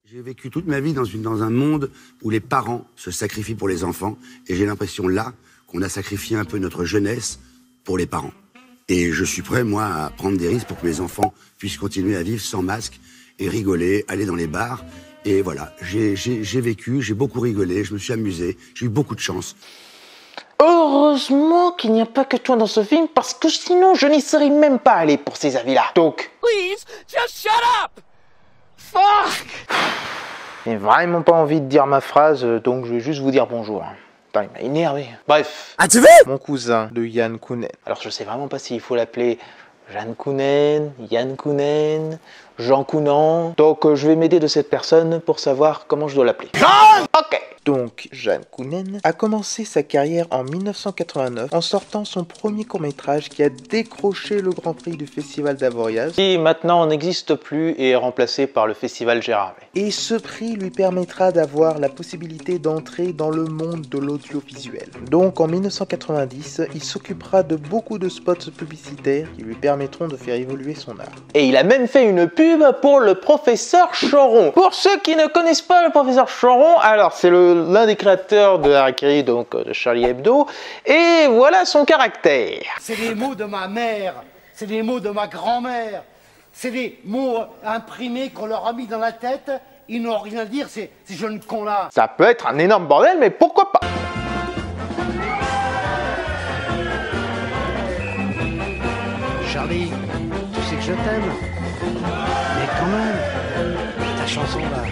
J'ai vécu toute ma vie dans un monde où les parents se sacrifient pour les enfants, et j'ai l'impression là qu'on a sacrifié un peu notre jeunesse pour les parents. Et je suis prêt, moi, à prendre des risques pour que mes enfants puissent continuer à vivre sans masque et rigoler, aller dans les bars. Et voilà, j'ai vécu, j'ai beaucoup rigolé, je me suis amusé, j'ai eu beaucoup de chance. Heureusement qu'il n'y a pas que toi dans ce film, parce que sinon je n'y serais même pas allé pour ces avis-là. Donc... Please, just shut up! Fuck! J'ai vraiment pas envie de dire ma phrase, donc je vais juste vous dire bonjour. Putain, il m'a énervé. Bref. Ah, tu veux? Mon cousin de Yann Kounen. Alors je sais vraiment pas s'il faut l'appeler Jeanne Kounen, Yann Kounen, Jean Kounan. Donc je vais m'aider de cette personne pour savoir comment je dois l'appeler. Ok. Donc, Jeanne Kounen a commencé sa carrière en 1989 en sortant son premier court-métrage qui a décroché le Grand Prix du Festival d'Avoriaz, qui maintenant n'existe plus et est remplacé par le Festival Gérardmer. Et ce prix lui permettra d'avoir la possibilité d'entrer dans le monde de l'audiovisuel. Donc, en 1990, il s'occupera de beaucoup de spots publicitaires qui lui permettront de faire évoluer son art. Et il a même fait une pub pour le professeur Choron. Pour ceux qui ne connaissent pas le professeur Choron, alors c'est l'un des créateurs de Harakiri, donc de Charlie Hebdo, et voilà son caractère. C'est les mots de ma mère, c'est les mots de ma grand-mère, c'est des mots imprimés qu'on leur a mis dans la tête, ils n'ont rien à dire, ces jeunes cons-là. Ça peut être un énorme bordel, mais pourquoi pas? Charlie, tu sais que je t'aime, mais quand même, ta chanson là,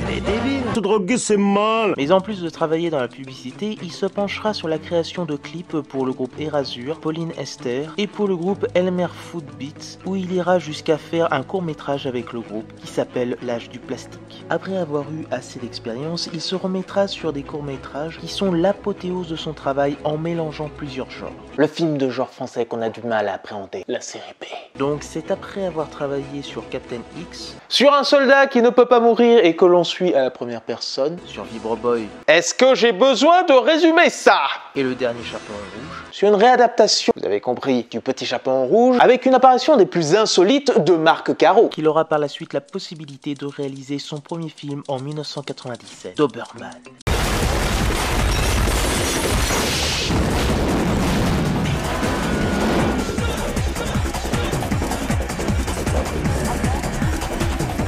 elle est débile. Se droguer, c'est mal. Mais en plus de travailler dans la publicité, il se penchera sur la création de clips pour le groupe Erasure, Pauline Esther, et pour le groupe Elmer Food Beats, où il ira jusqu'à faire un court-métrage avec le groupe qui s'appelle L'âge du plastique. Après avoir eu assez d'expérience, il se remettra sur des courts-métrages qui sont l'apothéose de son travail en mélangeant plusieurs genres. Le film de genre français qu'on a du mal à appréhender, la série B. Donc c'est après avoir travaillé sur Captain X, sur un soldat qui ne peut pas mourir et que l'on suit à la première personne, sur Vibro Boy. Est-ce que j'ai besoin de résumer ça? Et le dernier chaperon rouge, sur une réadaptation, vous avez compris, du Petit Chaperon Rouge, avec une apparition des plus insolites de Marc Caro, qu'il aura par la suite la possibilité de réaliser son premier film en 1997, Doberman.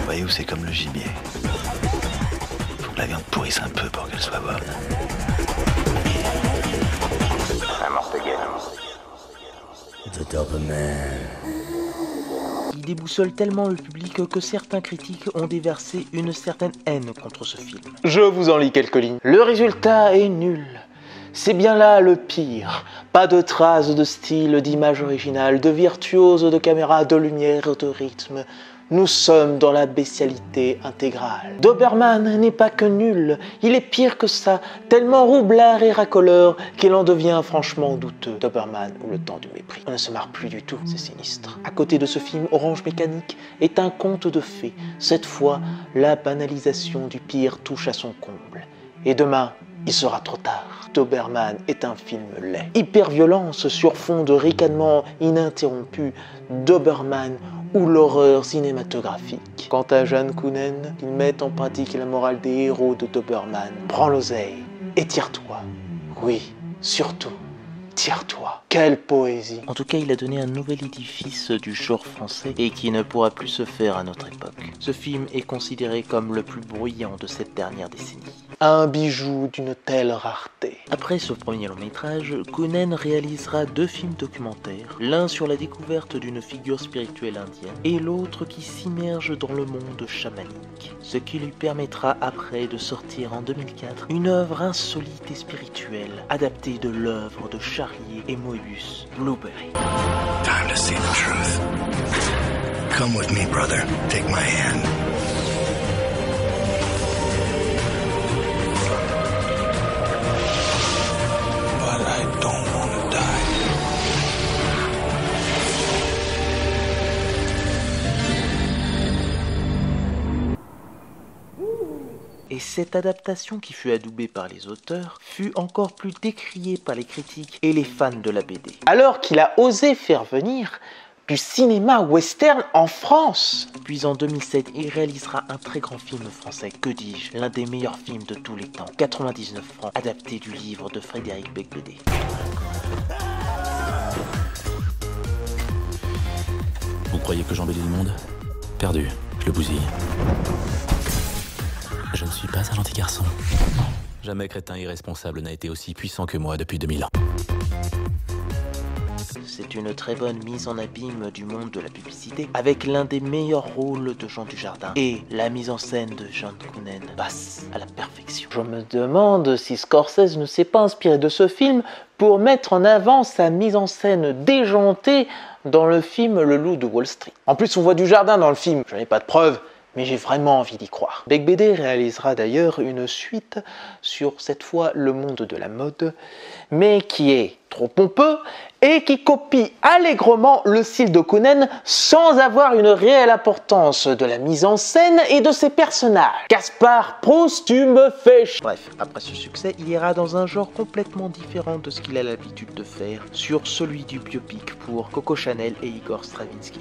Voyez-vous, c'est comme le gibier. Faut que la viande pourrisse un peu pour qu'elle soit bonne. Un morteguet. The Doberman. Il déboussole tellement le public que certains critiques ont déversé une certaine haine contre ce film. Je vous en lis quelques lignes. Le résultat est nul. C'est bien là le pire. Pas de traces de style, d'image originale, de virtuose de caméra, de lumière, de rythme. Nous sommes dans la bestialité intégrale. Doberman n'est pas que nul, il est pire que ça, tellement roublard et racoleur qu'il en devient franchement douteux. Doberman ou le temps du mépris. On ne se marre plus du tout, c'est sinistre. À côté de ce film, Orange Mécanique est un conte de fées. Cette fois, la banalisation du pire touche à son comble. Et demain, il sera trop tard. Doberman est un film laid. Hyper-violence sur fond de ricanement ininterrompu. Doberman ou l'horreur cinématographique. Quant à Jeanne Kounen, il met en pratique la morale des héros de Doberman. Prends l'oseille et tire-toi. Oui, surtout, tire-toi. Quelle poésie! En tout cas, il a donné un nouvel édifice du genre français et qui ne pourra plus se faire à notre époque. Ce film est considéré comme le plus bruyant de cette dernière décennie. Un bijou d'une telle rareté. Après ce premier long métrage, Kounen réalisera 2 films documentaires, l'un sur la découverte d'une figure spirituelle indienne et l'autre qui s'immerge dans le monde chamanique, ce qui lui permettra après de sortir en 2004 une œuvre insolite et spirituelle adaptée de l'œuvre de Charlier et Moebius, Blueberry. Time to see the truth. Come with me, brother. Take my hand. But I don't want to die. Et cette adaptation, qui fut adoubée par les auteurs, fut encore plus décriée par les critiques et les fans de la BD. Alors qu'il a osé faire venir du cinéma western en France. Puis en 2007, il réalisera un très grand film français, que dis-je, l'un des meilleurs films de tous les temps, 99 francs, adapté du livre de Frédéric Becbédé. Vous croyez que j'embellis le monde? Perdu, je le bousille. Je ne suis pas un gentil garçon. Jamais crétin irresponsable n'a été aussi puissant que moi depuis 2000 ans. C'est une très bonne mise en abîme du monde de la publicité, avec l'un des meilleurs rôles de Jean Dujardin, et la mise en scène de John Koonen passe à la perfection. Je me demande si Scorsese ne s'est pas inspiré de ce film pour mettre en avant sa mise en scène déjantée dans le film Le Loup de Wall Street. En plus, on voit Dujardin dans le film, je n'ai pas de preuves, mais j'ai vraiment envie d'y croire. Becbédé réalisera d'ailleurs une suite sur, cette fois, le monde de la mode, mais qui est trop pompeux et qui copie allègrement le style de Koonen sans avoir une réelle importance de la mise en scène et de ses personnages. Gaspard Proust, tu me fais chier. Bref, après ce succès, il ira dans un genre complètement différent de ce qu'il a l'habitude de faire, sur celui du biopic pour Coco Chanel et Igor Stravinsky.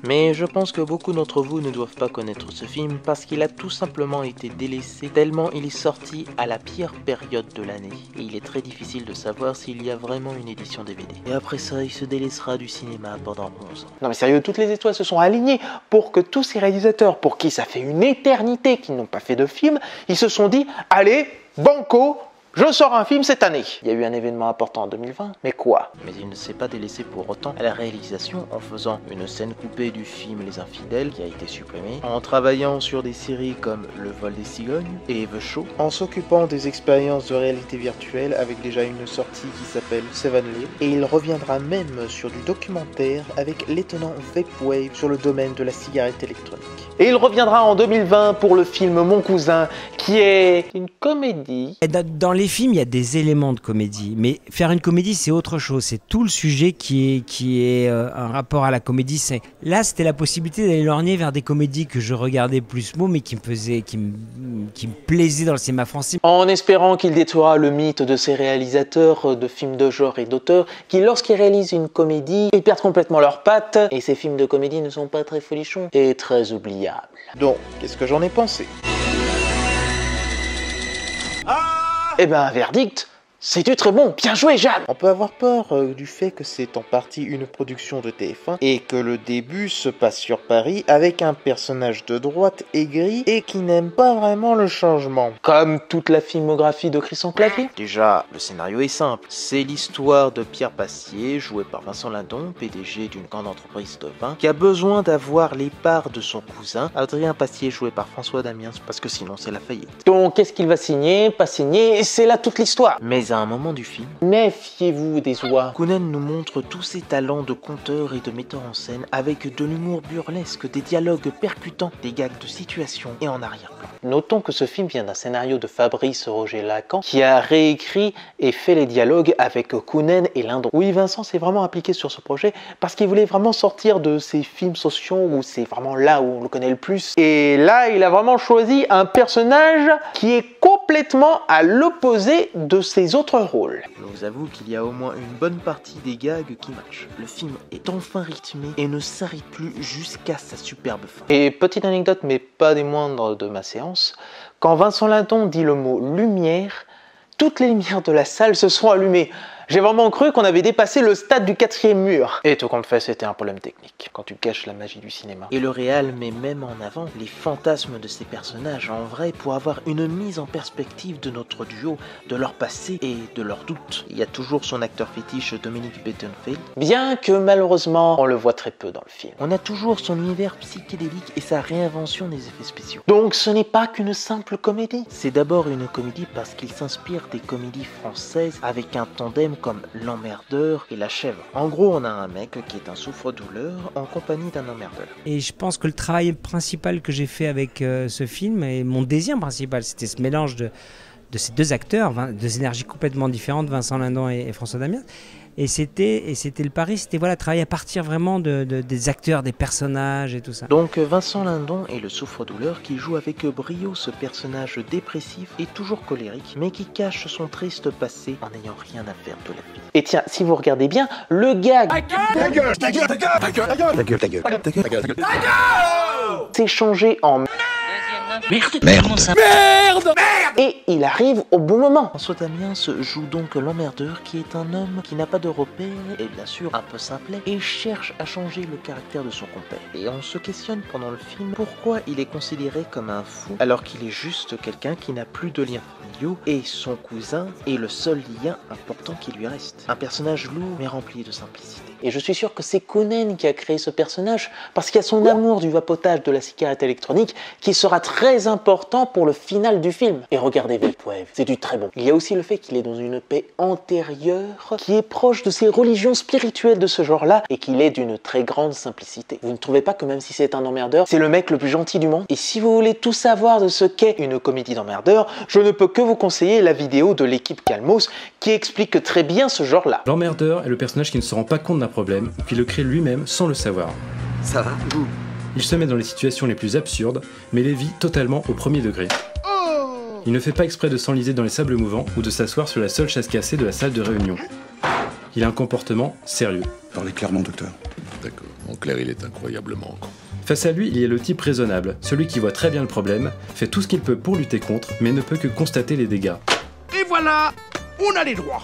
Mais je pense que beaucoup d'entre vous ne doivent pas connaître ce film parce qu'il a tout simplement été délaissé tellement il est sorti à la pire période de l'année. Et il est très difficile de savoir s'il y a vraiment une édition DVD. Et après ça, il se délaissera du cinéma pendant 11 ans. Non mais sérieux, toutes les étoiles se sont alignées pour que tous ces réalisateurs, pour qui ça fait une éternité qu'ils n'ont pas fait de film, ils se sont dit, allez, banco, je sors un film cette année. Il y a eu un événement important en 2020, mais quoi? Mais il ne s'est pas délaissé pour autant à la réalisation en faisant une scène coupée du film Les Infidèles qui a été supprimée, en travaillant sur des séries comme Le Vol des Cigognes et The Show, en s'occupant des expériences de réalité virtuelle avec déjà une sortie qui s'appelle Seven Live, et il reviendra même sur du documentaire avec l'étonnant Vapewave sur le domaine de la cigarette électronique. Et il reviendra en 2020 pour le film Mon Cousin, qui est une comédie. Dans les films, il y a des éléments de comédie, mais faire une comédie, c'est autre chose. C'est tout le sujet qui est un rapport à la comédie. Là, c'était la possibilité d'aller lorgner vers des comédies que je regardais plus mot, mais qui me plaisaient dans le cinéma français. En espérant qu'il détruira le mythe de ces réalisateurs de films de genre et d'auteurs qui, lorsqu'ils réalisent une comédie, ils perdent complètement leurs pattes, et ces films de comédie ne sont pas très folichons et très oubliables. Donc, qu'est-ce que j'en ai pensé? Eh ben, verdict, c'est très bon, bien joué Jeanne. On peut avoir peur du fait que c'est en partie une production de TF1 et que le début se passe sur Paris avec un personnage de droite aigri et qui n'aime pas vraiment le changement. Comme toute la filmographie de Christian Clavier. Déjà, le scénario est simple. C'est l'histoire de Pierre Passier, joué par Vincent Lindon, PDG d'une grande entreprise de vin, qui a besoin d'avoir les parts de son cousin, Adrien Passier, joué par François Damiens, parce que sinon c'est la faillite. Donc, qu'est-ce qu'il va signer, pas signer, et c'est là toute l'histoire. Mais à un moment du film, méfiez-vous des oies. Koonen nous montre tous ses talents de conteur et de metteur en scène avec de l'humour burlesque, des dialogues percutants, des gags de situation et en arrière-plan. Notons que ce film vient d'un scénario de Fabrice Roger Lacan qui a réécrit et fait les dialogues avec Koonen et Lindon. Oui, Vincent s'est vraiment impliqué sur ce projet parce qu'il voulait vraiment sortir de ces films sociaux où c'est vraiment là où on le connaît le plus. Et là, il a vraiment choisi un personnage qui est complètement à l'opposé de ses autres rôles. Je vous avoue qu'il y a au moins une bonne partie des gags qui matchent. Le film est enfin rythmé et ne s'arrête plus jusqu'à sa superbe fin. Et petite anecdote, mais pas des moindres de ma séance, quand Vincent Lindon dit le mot lumière, toutes les lumières de la salle se sont allumées. J'ai vraiment cru qu'on avait dépassé le stade du 4e mur. Et tout compte fait, c'était un problème technique, quand tu caches la magie du cinéma. Et le réal met même en avant les fantasmes de ces personnages en vrai pour avoir une mise en perspective de notre duo, de leur passé et de leurs doutes. Il y a toujours son acteur fétiche Dominique Bettenfeld, bien que malheureusement on le voit très peu dans le film. On a toujours son univers psychédélique et sa réinvention des effets spéciaux. Donc ce n'est pas qu'une simple comédie. C'est d'abord une comédie parce qu'il s'inspire des comédies françaises avec un tandem comme l'emmerdeur et la chèvre. En gros, on a un mec qui est un souffre-douleur en compagnie d'un emmerdeur. Et je pense que le travail principal que j'ai fait avec ce film, et mon désir principal, c'était ce mélange ces deux acteurs, deux énergies complètement différentes, Vincent Lindon et François Damiens. Et c'était le pari, c'était voilà, travailler à partir vraiment des acteurs, des personnages et tout ça. Donc Vincent Lindon est le souffre-douleur qui joue avec brio ce personnage dépressif et toujours colérique, mais qui cache son triste passé en n'ayant rien à faire de la vie. Et tiens, si vous regardez bien, le gag c'est changé en Merde. Et il arrive au bon moment. François Damiens joue donc l'emmerdeur qui est un homme qui n'a pas de repères et bien sûr un peu simplet et cherche à changer le caractère de son compère. Et on se questionne pendant le film pourquoi il est considéré comme un fou alors qu'il est juste quelqu'un qui n'a plus de liens familiaux et son cousin est le seul lien important qui lui reste. Un personnage lourd mais rempli de simplicité. Et je suis sûr que c'est Kounen qui a créé ce personnage parce qu'il y a son amour du vapotage de la cigarette électronique qui sera très important pour le final du film. Et regardez Vaporwave, c'est du très bon. Il y a aussi le fait qu'il est dans une paix antérieure qui est proche de ces religions spirituelles de ce genre-là et qu'il est d'une très grande simplicité. Vous ne trouvez pas que même si c'est un emmerdeur, c'est le mec le plus gentil du monde? Et si vous voulez tout savoir de ce qu'est une comédie d'emmerdeur, je ne peux que vous conseiller la vidéo de l'équipe Calmos qui explique très bien ce genre-là. L'emmerdeur est le personnage qui ne se rend pas compte d'un problème ou qui le crée lui-même sans le savoir. Ça va? Il se met dans les situations les plus absurdes, mais les vit totalement au premier degré. Il ne fait pas exprès de s'enliser dans les sables mouvants ou de s'asseoir sur la seule chaise cassée de la salle de réunion. Il a un comportement sérieux. Parlez clairement, docteur. D'accord. En clair, il est incroyablement con. Face à lui, il y a le type raisonnable, celui qui voit très bien le problème, fait tout ce qu'il peut pour lutter contre, mais ne peut que constater les dégâts. Et voilà, on a les droits.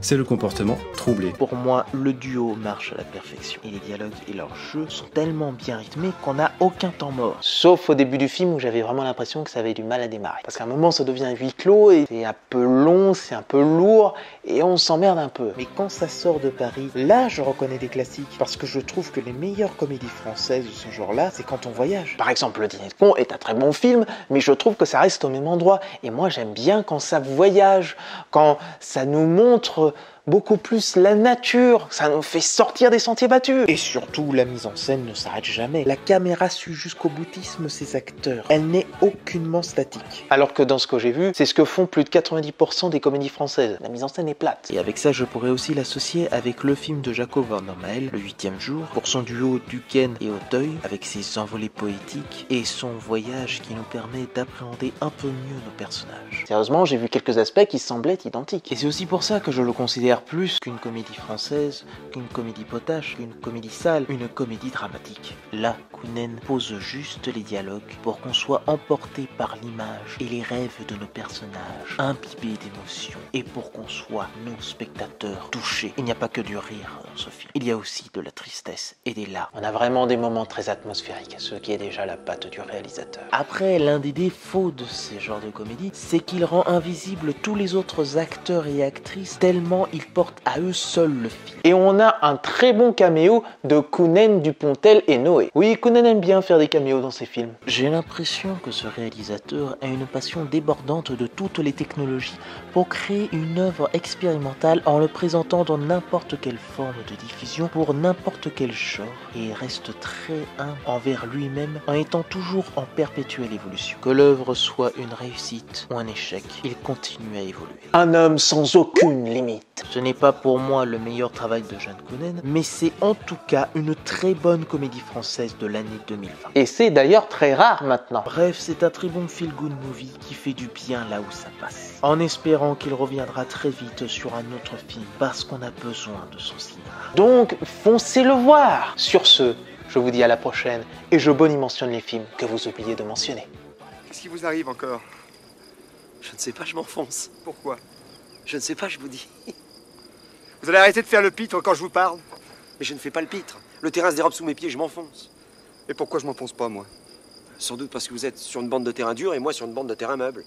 C'est le comportement troublé. Pour moi, le duo marche à la perfection. Et les dialogues et leurs jeux sont tellement bien rythmés qu'on n'a aucun temps mort. Sauf au début du film où j'avais vraiment l'impression que ça avait du mal à démarrer. Parce qu'à un moment, ça devient huis clos et c'est un peu long, c'est un peu lourd et on s'emmerde un peu. Mais quand ça sort de Paris, là, je reconnais des classiques. Parce que je trouve que les meilleures comédies françaises de ce genre-là, c'est quand on voyage. Par exemple, Le Dîner de Con est un très bon film, mais je trouve que ça reste au même endroit. Et moi, j'aime bien quand ça voyage, quand ça nous montre beaucoup plus la nature, ça nous fait sortir des sentiers battus. Et surtout, la mise en scène ne s'arrête jamais. La caméra suit jusqu'au boutisme ses acteurs. Elle n'est aucunement statique. Alors que dans ce que j'ai vu, c'est ce que font plus de 90% des comédies françaises. La mise en scène est plate. Et avec ça, je pourrais aussi l'associer avec le film de Jacob Van Dormael, Le 8e jour, pour son duo Duquesne et Auteuil, avec ses envolées poétiques et son voyage qui nous permet d'appréhender un peu mieux nos personnages. Sérieusement, j'ai vu quelques aspects qui semblaient identiques. Et c'est aussi pour ça que je le considère plus qu'une comédie française, qu'une comédie potache, qu'une comédie sale, une comédie dramatique. Là, Kounen pose juste les dialogues pour qu'on soit emporté par l'image et les rêves de nos personnages, imbibés d'émotions, et pour qu'on soit, nous, spectateurs, touchés. Il n'y a pas que du rire dans ce film. Il y a aussi de la tristesse et des larmes. On a vraiment des moments très atmosphériques, ce qui est déjà la patte du réalisateur. Après, l'un des défauts de ces genres de comédies, c'est qu'il rend invisible tous les autres acteurs et actrices tellement ils portent à eux seuls le film. Et on a un très bon caméo de Kounen, Dupontel et Noé. Oui, Kounen aime bien faire des caméos dans ses films. J'ai l'impression que ce réalisateur a une passion débordante de toutes les technologies pour créer une œuvre expérimentale en le présentant dans n'importe quelle forme de diffusion pour n'importe quel genre et reste très humble envers lui-même en étant toujours en perpétuelle évolution. Que l'œuvre soit une réussite ou un échec, il continue à évoluer. Un homme sans aucune limite. Ce n'est pas pour moi le meilleur travail de Jeanne Kounen, mais c'est en tout cas une très bonne comédie française de l'année 2020. Et c'est d'ailleurs très rare maintenant. Bref, c'est un très bon feel-good movie qui fait du bien là où ça passe. En espérant qu'il reviendra très vite sur un autre film, parce qu'on a besoin de son cinéma. Donc, foncez le voir. Sur ce, je vous dis à la prochaine, et je bonimensionne les films que vous oubliez de mentionner. Qu'est-ce qui vous arrive encore? Je ne sais pas, je m'enfonce. Pourquoi? Je ne sais pas, je vous dis. Vous allez arrêter de faire le pitre quand je vous parle? Mais je ne fais pas le pitre. Le terrain se dérobe sous mes pieds, je m'enfonce. Et pourquoi je m'enfonce pas, moi? Sans doute parce que vous êtes sur une bande de terrain dur et moi sur une bande de terrain meuble.